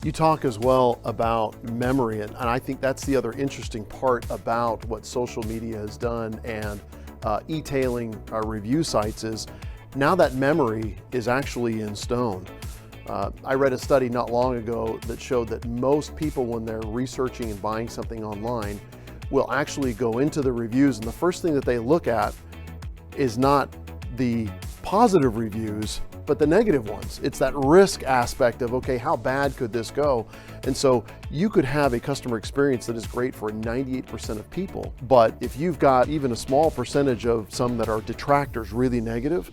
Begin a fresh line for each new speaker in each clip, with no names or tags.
You talk as well about memory, and I think that's the other interesting part about what social media has done and e-tailing review sites is now that memory is actually in stone. I read a study not long ago that showed that most people, when they're researching and buying something online, will actually go into the reviews, and the first thing that they look at is not the positive reviews, but the negative ones. It's that risk aspect of, okay, how bad could this go? And so you could have a customer experience that is great for 98% of people, but if you've got even a small percentage of some that are detractors, really negative,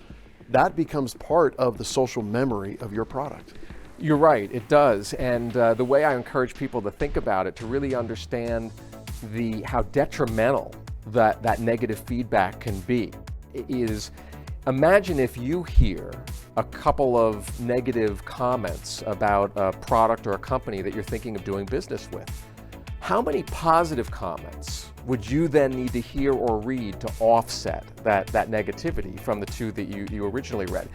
that becomes part of the social memory of your product.
You're right, it does. And the way I encourage people to think about it, to really understand how detrimental that negative feedback can be, is imagine if you hear a couple of negative comments about a product or a company that you're thinking of doing business with. How many positive comments would you then need to hear or read to offset that negativity from the two that you originally read?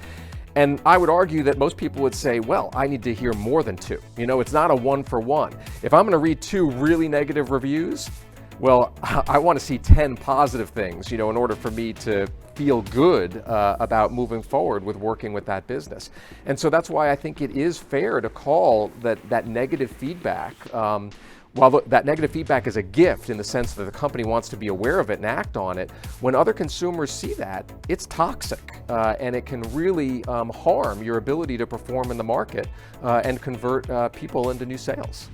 And I would argue that most people would say, well, I need to hear more than two. You know, it's not a one for one. If I'm going to read two really negative reviews, well, I want to see 10 positive things, in order for me to feel good about moving forward with working with that business. And so that's why I think it is fair to call that negative feedback, while that negative feedback is a gift in the sense that the company wants to be aware of it and act on it, when other consumers see that, it's toxic and it can really harm your ability to perform in the market and convert people into new sales.